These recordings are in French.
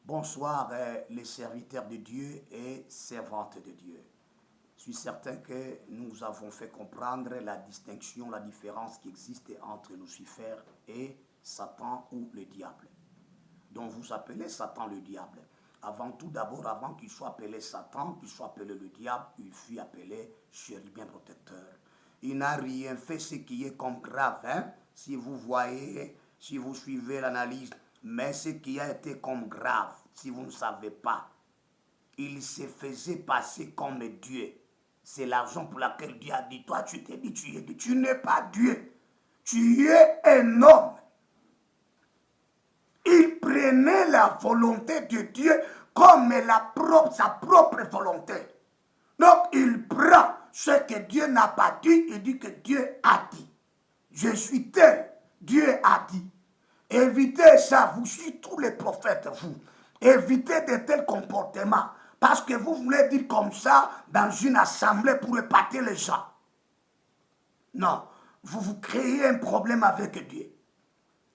Bonsoir les serviteurs de Dieu et servantes de Dieu. Je suis certain que nous avons fait comprendre la distinction, la différence qui existe entre Lucifer et Satan ou le diable. Donc vous appelez Satan le diable. Avant tout, d'abord, avant qu'il soit appelé Satan, qu'il soit appelé le diable, il fut appelé chérubin protecteur. Il n'a rien fait ce qui est comme grave, hein? Si vous voyez, si vous suivez l'analyse. Mais ce qui a été comme grave, si vous ne savez pas, il se faisait passer comme Dieu. C'est la raison pour laquelle Dieu a dit, toi tu t'es dit, tu es Dieu. Tu n'es pas Dieu. Tu es un homme. Il prenait la volonté de Dieu comme sa propre volonté. Donc il prend ce que Dieu n'a pas dit et dit que Dieu a dit. Je suis tel, Dieu a dit. Évitez ça, vous suivez tous les prophètes, vous. Évitez de tels comportements. Parce que vous voulez dire comme ça dans une assemblée pour épater les gens. Non, vous créez un problème avec Dieu.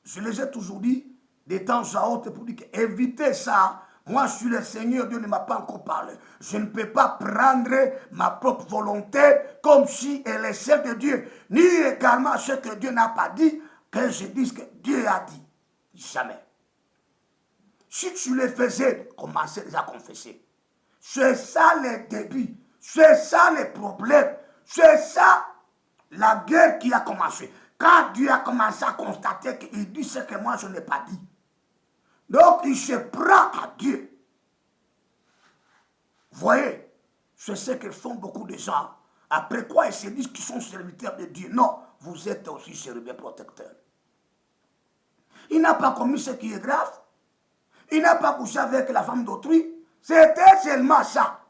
Je les ai toujours dit, de temps à autre, pour dire que évitez ça. Moi, je suis le Seigneur, Dieu ne m'a pas encore parlé. Je ne peux pas prendre ma propre volonté comme si elle est celle de Dieu. Ni également ce que Dieu n'a pas dit, que je dise que Dieu a dit. Jamais. Si tu le faisais, commencez déjà à confesser. C'est ça le début. C'est ça le problème. C'est ça la guerre qui a commencé. Quand Dieu a commencé à constater qu'il dit ce que moi je n'ai pas dit. Donc il se prend à Dieu. Vous voyez, c'est ce que font beaucoup de gens. Après quoi ils se disent qu'ils sont serviteurs de Dieu. Non, vous êtes aussi chérubin protecteur. Il n'a pas commis ce qui est grave. Il n'a pas couché avec la femme d'autrui. C'était seulement ça.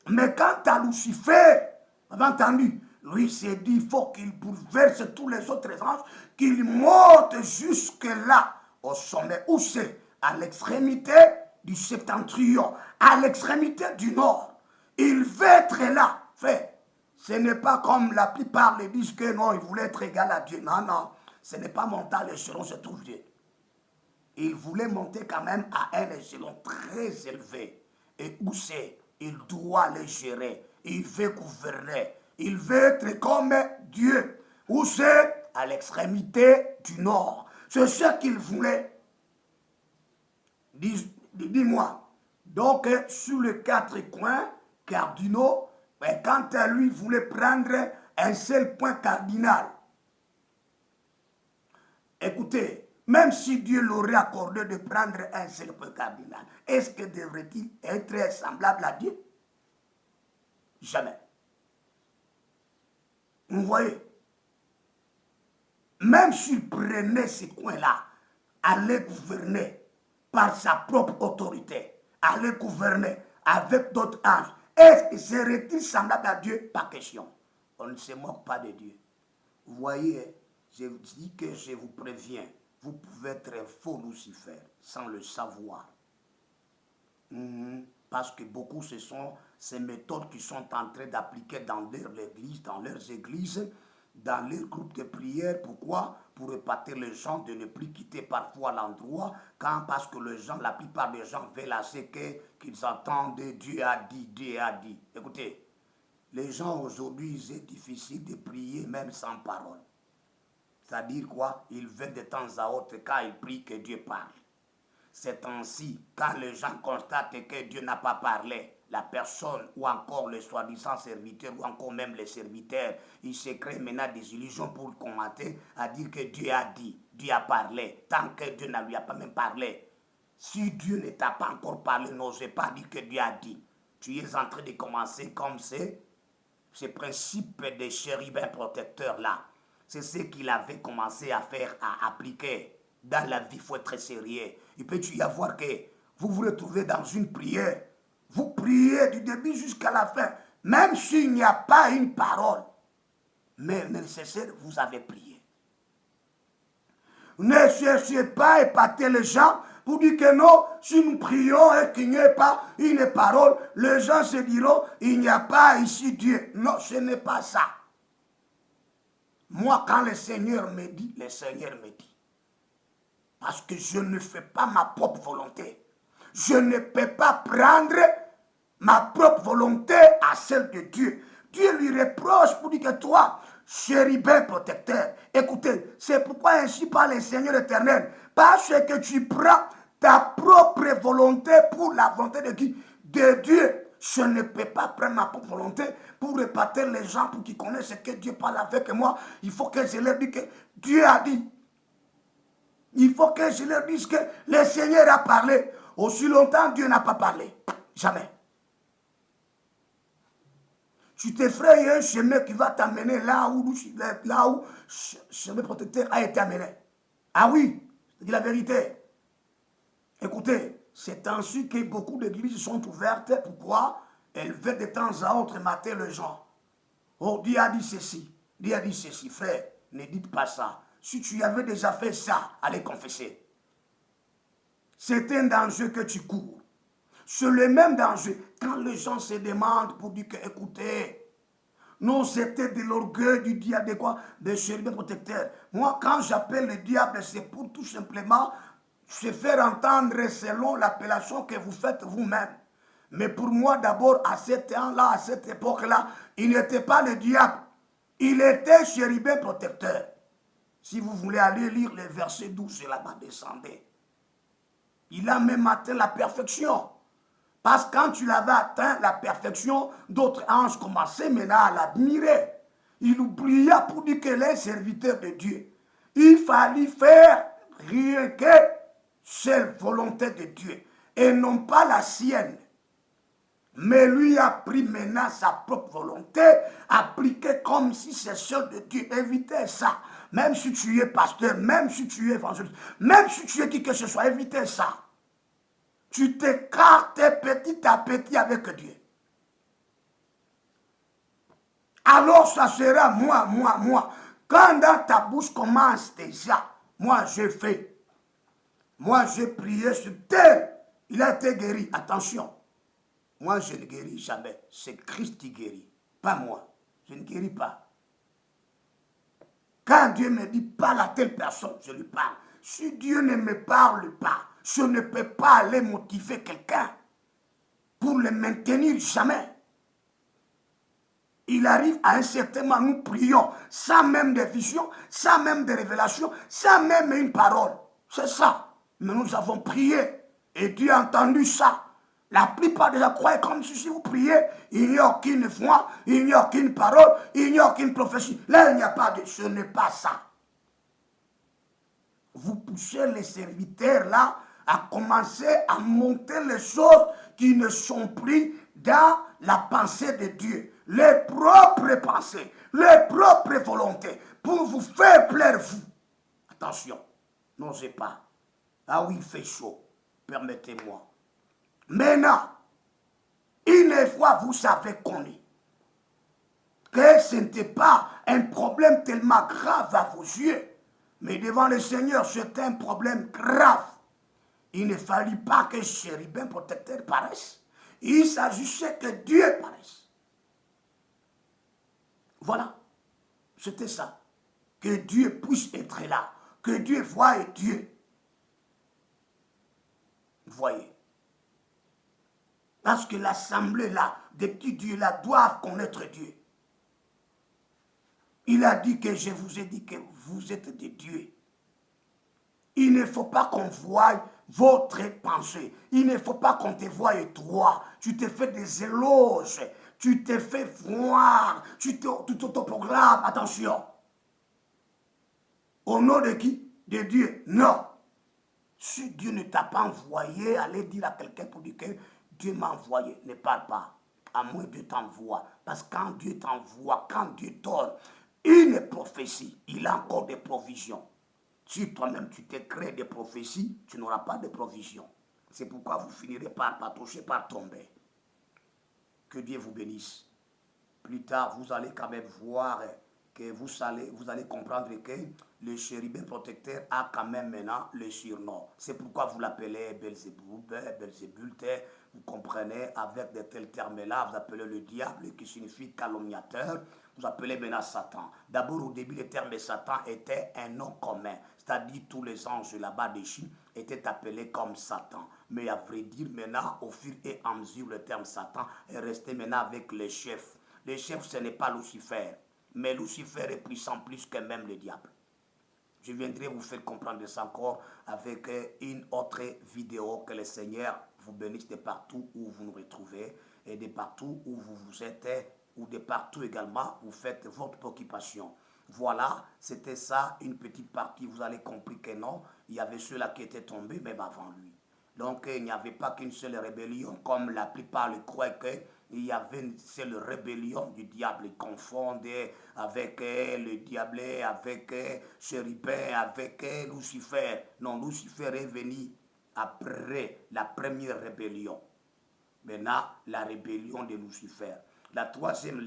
Mais quant à Lucifer, vous avez entendu, lui s'est dit, il faut qu'il bouleverse tous les autres anges, qu'il monte jusque-là, au sommet. Où c'est? À l'extrémité du septentrion, à l'extrémité du nord. Il veut être là. Fait. Ce n'est pas comme la plupart les disent que non, il voulait être égal à Dieu. Non, non, ce n'est pas monter à l'échelon, se trouve Dieu. Il voulait monter quand même à un échelon très élevé. Et où c'est? Il doit le gérer. Il veut gouverner. Il veut être comme Dieu. Où c'est? À l'extrémité du nord. C'est ce qu'il voulait. Dis-moi. Donc, sur les 4 coins cardinaux, quand lui voulait prendre un seul point cardinal, écoutez, même si Dieu l'aurait accordé de prendre un seul point cardinal, est-ce que devrait-il être semblable à Dieu? Jamais. Vous voyez? Même s'il prenait ces coins-là, allait gouverner par sa propre autorité, allait gouverner avec d'autres anges, est-ce que serait-il semblable à Dieu? Pas question. On ne se moque pas de Dieu. Vous voyez, je dis que je vous préviens, vous pouvez être un faux Lucifer sans le savoir. Parce que beaucoup, ce sont ces méthodes qui sont en train d'appliquer dans leurs églises, dans leurs groupes de prière. Pourquoi? Pour épater les gens de ne plus quitter parfois l'endroit, parce que les gens, la plupart des gens veulent assez qu'ils entendent Dieu a dit, Dieu a dit. Écoutez, les gens aujourd'hui, c'est difficile de prier même sans parole. C'est-à-dire quoi? Ils veulent de temps à autre, quand ils prient, que Dieu parle. C'est ainsi, quand les gens constatent que Dieu n'a pas parlé, la personne ou encore le soi-disant serviteur ou encore même les serviteurs, ils se créent maintenant des illusions pour commenter, à dire que Dieu a dit, Dieu a parlé, tant que Dieu ne lui a pas même parlé. Si Dieu ne t'a pas encore parlé, n'osez pas dire que Dieu a dit. Tu es en train de commencer comme ce principe de chérubin protecteur là. C'est ce qu'il avait commencé à faire, à appliquer. Dans la vie, il faut être sérieux. Il peut y avoir que vous vous retrouvez dans une prière. Vous priez du début jusqu'à la fin. Même s'il n'y a pas une parole. Mais nécessaire, vous avez prié. Ne cherchez pas à épater les gens pour dire que non, si nous prions et qu'il n'y ait pas une parole, les gens se diront, il n'y a pas ici Dieu. Non, ce n'est pas ça. Moi, quand le Seigneur me dit, le Seigneur me dit. Parce que je ne fais pas ma propre volonté. Je ne peux pas prendre ma propre volonté à celle de Dieu. Dieu lui reproche pour dire que toi, chérubin protecteur, écoutez, c'est pourquoi ainsi parle le Seigneur éternel, parce que tu prends ta propre volonté pour la volonté de qui? De Dieu. Je ne peux pas prendre ma propre volonté pour répartir les gens pour qu'ils connaissent ce que Dieu parle avec moi. Il faut que je leur dise que Dieu a dit. Il faut que je leur dise que le Seigneur a parlé. Aussi longtemps, Dieu n'a pas parlé. Jamais. Tu te ferais un chemin qui va t'amener là où le chemin protecteur a été amené. Ah oui, je dis la vérité. Écoutez, c'est ainsi que beaucoup d'églises sont ouvertes. Pourquoi? Elles veulent de temps à autre mater les gens. Oh, Dieu a dit ceci. Dieu a dit ceci. Frère, ne dites pas ça. Si tu avais déjà fait ça, allez confesser. C'est un danger que tu cours. C'est le même danger quand les gens se demandent pour dire que, écoutez, non, c'était de l'orgueil du diable, de quoi? De chérubin protecteur. Moi, quand j'appelle le diable, c'est pour tout simplement se faire entendre selon l'appellation que vous faites vous-même. Mais pour moi, d'abord, à ce temps-là, à cette époque-là, il n'était pas le diable. Il était chérubin protecteur. Si vous voulez aller lire les versets 12 là-bas, descendez. Il a même atteint la perfection. Parce que quand tu l'avais atteint la perfection, d'autres anges commençaient maintenant à l'admirer. Il oublia pour dire qu'elle est serviteur de Dieu. Il fallait faire rien que seule volonté de Dieu et non pas la sienne. Mais lui a pris maintenant sa propre volonté, appliquée comme si c'est celle de Dieu. Évitez ça. Même si tu es pasteur, même si tu es évangéliste, même si tu es qui que ce soit, évitez ça. Tu t'écartes petit à petit avec Dieu. Alors ça sera moi. Quand dans ta bouche commence déjà, moi je fais. Moi j'ai prié sur tel, il a été guéri. Attention, moi je ne guéris jamais. C'est Christ qui guérit, pas moi. Je ne guéris pas. Quand Dieu me dit parle à telle personne, je lui parle. Si Dieu ne me parle pas, je ne peux pas aller motiver quelqu'un pour le maintenir jamais. Il arrive à un certain moment, nous prions, sans même des visions, sans même des révélations, sans même une parole. C'est ça. Mais nous avons prié et Dieu a entendu ça. La plupart des gens croient comme si vous priez, il n'y a aucune voix, il n'y a aucune parole, il n'y a aucune prophétie. Là, il n'y a pas de... Ce n'est pas ça. Vous poussez les serviteurs là à commencer à monter les choses qui ne sont plus dans la pensée de Dieu. Les propres pensées, les propres volontés, pour vous faire plaire vous. Attention, n'osez pas. Ah oui, il fait chaud, permettez-moi. Maintenant, une fois vous avez connu que ce n'était pas un problème tellement grave à vos yeux, mais devant le Seigneur, c'était un problème grave. Il ne fallait pas que chérubin protecteur paraisse. Il s'agissait que Dieu paraisse. Voilà, c'était ça. Que Dieu puisse être là. Que Dieu voie Dieu. Voyez. Parce que l'assemblée là, des petits dieux là, doivent connaître Dieu. Il a dit que je vous ai dit que vous êtes des dieux. Il ne faut pas qu'on voie votre pensée. Il ne faut pas qu'on te voie toi. Tu te fais des éloges. Tu te fais voir. Tu t'autoprogrammes. Attention. Au nom de qui? De Dieu. Non. Si Dieu ne t'a pas envoyé, allez dire à quelqu'un pour dire que Dieu m'a envoyé. Ne parle pas. À moins Dieu t'envoie. Parce que quand Dieu t'envoie, quand Dieu donne une prophétie, il a encore des provisions. Si toi-même tu te crées des prophéties, tu n'auras pas de provisions. C'est pourquoi vous finirez par toucher, par tomber. Que Dieu vous bénisse. Plus tard, vous allez quand même voir que vous allez comprendre que le chérubin protecteur a quand même maintenant le surnom. C'est pourquoi vous l'appelez Belzébul, vous comprenez, avec de tels termes-là, vous appelez le diable qui signifie calomniateur, vous appelez maintenant Satan. D'abord, au début, le terme de Satan était un nom commun. c'est-à-dire tous les anges là-bas dessus, étaient appelés comme Satan. Mais à vrai dire, maintenant, au fur et à mesure, le terme Satan est resté maintenant avec les chefs. Les chefs, ce n'est pas Lucifer, mais Lucifer est puissant plus que même le diable. Je viendrai vous faire comprendre ça encore avec une autre vidéo. Que le Seigneur vous bénisse de partout où vous nous retrouvez et de partout où vous êtes ou de partout également vous faites votre préoccupation. Voilà, c'était ça une petite partie. Vous avez compris que non, il y avait ceux-là qui étaient tombés même avant lui. Donc il n'y avait pas qu'une seule rébellion, comme la plupart le croient qu'il y avait une seule rébellion du diable. Ils confondent avec le diable, avec Chérubin, avec Lucifer. Non, Lucifer est venu après la première rébellion. Maintenant, la rébellion de Lucifer. La troisième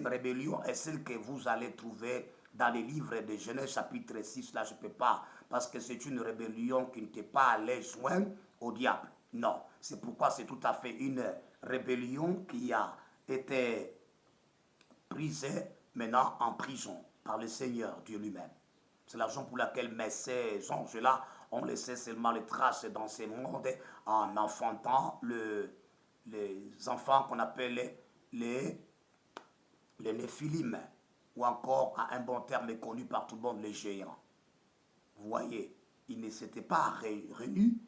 rébellion est celle que vous allez trouver dans les livres de Genèse chapitre 6. Là, je ne peux pas, parce que c'est une rébellion qui n'était pas allée joindre au diable. Non, c'est pourquoi c'est tout à fait une rébellion qui a été prise maintenant en prison par le Seigneur Dieu lui-même. C'est la raison pour laquelle ces anges-là ont laissé seulement les traces dans ce monde en enfantant les enfants qu'on appelle les néphilim, ou encore, à un bon terme connu par tout le monde, les géants. Vous voyez, ils ne s'étaient pas réunis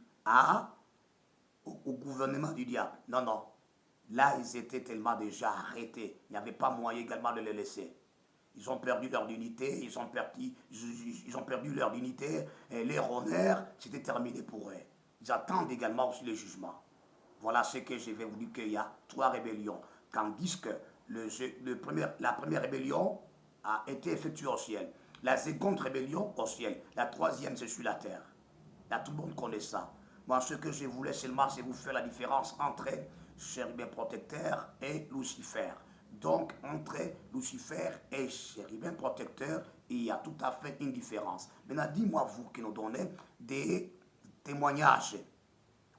au gouvernement du diable. Non, non. Là, ils étaient tellement déjà arrêtés. Il n'y avait pas moyen également de les laisser. Ils ont perdu leur dignité, ils ont perdu leur dignité, et leur honneur, c'était terminé pour eux. Ils attendent également aussi le jugement. Voilà ce que je vais vous dire, qu'il y a 3 rébellions. Tandis que la première rébellion a été effectuée au ciel. La seconde rébellion au ciel. La troisième, c'est sur la terre. Là, tout le monde connaît ça. Moi, ce que je voulais seulement, c'est vous faire la différence entre chérubin protecteur et Lucifer. Donc, entre Lucifer et chérubin protecteur, il y a tout à fait une différence. Maintenant, dis-moi, vous qui nous donnez des témoignages.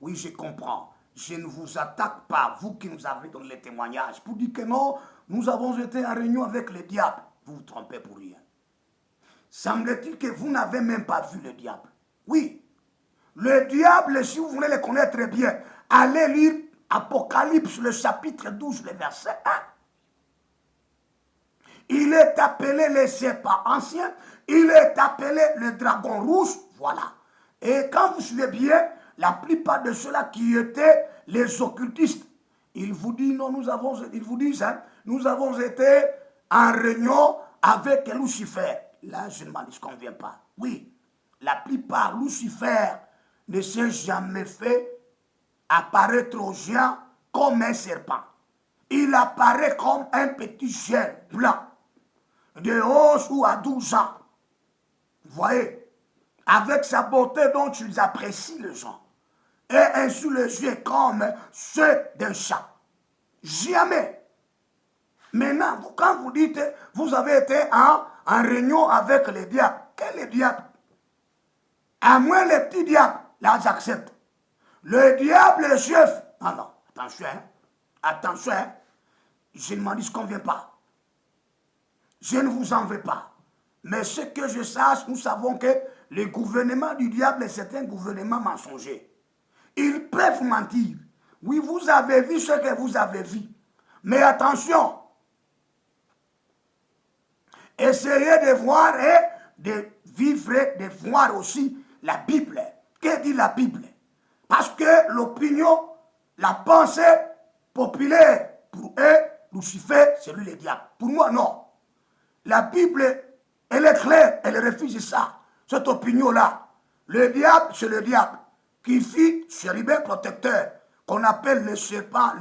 Oui, je comprends. Je ne vous attaque pas, vous qui nous avez donné les témoignages, pour dire que non, nous avons été en réunion avec le diable. Vous vous trompez pour rien. Semble-t-il que vous n'avez même pas vu le diable. Oui, le diable, si vous voulez le connaître très bien, allez lire Apocalypse, le chapitre 12, le verset 1. Il est appelé le serpent ancien, il est appelé le dragon rouge, voilà. Et quand vous suivez bien, la plupart de ceux-là qui étaient les occultistes, ils vous disent, non, nous avons été en réunion avec Lucifer. Là, je ne m'en conviens pas. Oui, la plupart, Lucifer ne s'est jamais fait apparaître aux gens comme un serpent. Il apparaît comme un petit chien blanc, de 11 ou à 12 ans. Vous voyez, avec sa beauté dont ils apprécient les gens. Et ainsi les yeux comme ceux d'un chat. Jamais. Maintenant, quand vous dites, vous avez été en réunion avec les diables. Quel est le diable? À moins les petits diables, là j'accepte. Le diable, le chef. Ah non, attention, hein. Attention, hein. Je ne m'en conviens pas. Je ne vous en veux pas. Mais ce que je sache, nous savons que le gouvernement du diable, c'est un gouvernement mensonger. Ils peuvent mentir. Oui, vous avez vu ce que vous avez vu. Mais attention. Essayez de voir et de vivre, de voir aussi la Bible. Que dit la Bible? Parce que l'opinion, la pensée populaire, pour eux, Lucifer, c'est lui le diable. Pour moi, non. La Bible, elle est claire, elle refuse ça, cette opinion-là. Le diable, c'est le diable, qui fit chérubin protecteur, qu'on appelle le serpent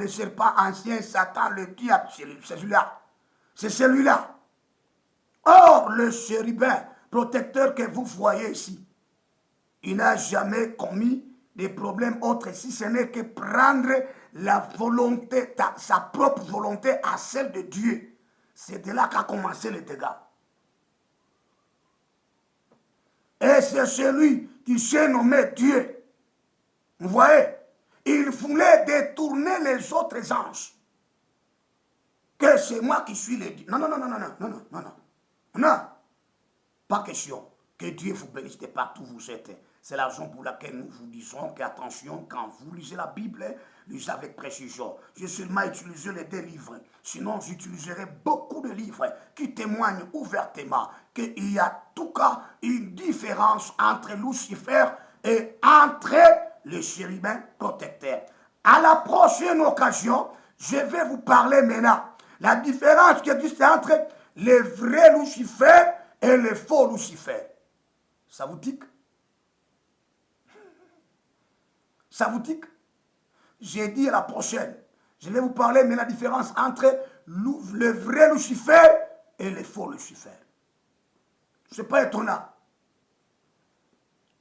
ancien, Satan, le diable, c'est celui-là. C'est celui-là. Or, le chérubin protecteur que vous voyez ici, il n'a jamais commis des problèmes autres, si ce n'est que prendre la volonté, sa propre volonté à celle de Dieu. C'est de là qu'a commencé le dégât. Et c'est celui qui s'est nommé Dieu. Vous voyez, il voulait détourner les autres anges. Que c'est moi qui suis le Dieu. Non, non, non, non, non, non, non, non, non. Non, pas question. Que Dieu vous bénisse de partout où vous êtes. C'est la raison pour laquelle nous vous disons qu'attention, quand vous lisez la Bible, lisez avec précision. J'ai seulement utilisé les 2 livres. Sinon, j'utiliserai beaucoup de livres qui témoignent ouvertement qu'il y a en tout cas une différence entre Lucifer et entre les chérubins protecteurs. À la prochaine occasion, je vais vous parler maintenant. La différence qui existe entre les vrais Lucifer et les faux Lucifer. Ça vous tique? Ça vous tique? J'ai dit à la prochaine. Je vais vous parler mais la différence entre le vrai Lucifer et le faux Lucifer. Ce n'est pas étonnant.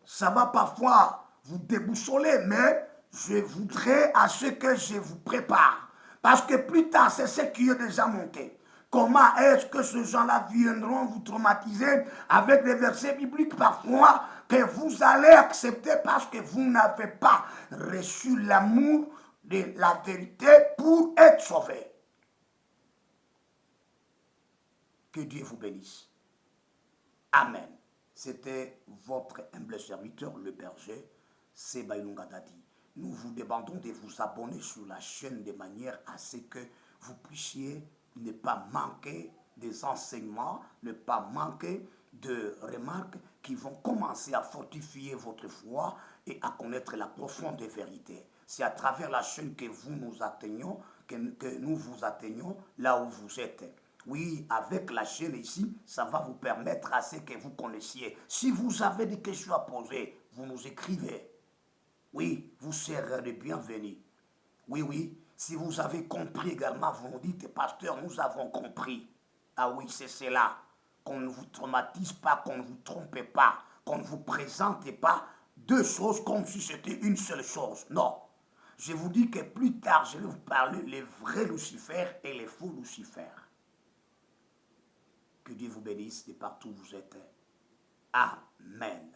Ça va parfois vous déboussoler, mais je voudrais à ce que je vous prépare. Parce que plus tard, c'est ce qui est déjà monté. Comment est-ce que ces gens-là viendront vous traumatiser avec des versets bibliques parfois que vous allez accepter parce que vous n'avez pas reçu l'amour de la vérité pour être sauvé. Que Dieu vous bénisse. Amen. C'était votre humble serviteur, le berger, Seba Ilunga Dadi. Nous vous demandons de vous abonner sur la chaîne de manière à ce que vous puissiez ne pas manquer des enseignements, ne pas manquer de remarques qui vont commencer à fortifier votre foi et à connaître la profonde vérité. C'est à travers la chaîne que vous nous atteignons, que nous vous atteignons là où vous êtes. Oui, avec la chaîne ici, ça va vous permettre à ce que vous connaissiez. Si vous avez des questions à poser, vous nous écrivez. Oui, vous serez les bienvenus. Oui, oui. Si vous avez compris également, vous nous dites, pasteur, nous avons compris. Ah oui, c'est cela. Qu'on ne vous traumatise pas, qu'on ne vous trompe pas, qu'on ne vous présente pas 2 choses comme si c'était une seule chose. Non. Je vous dis que plus tard, je vais vous parler les vrais Lucifer et les faux Lucifer. Que Dieu vous bénisse de partout où vous êtes. Amen.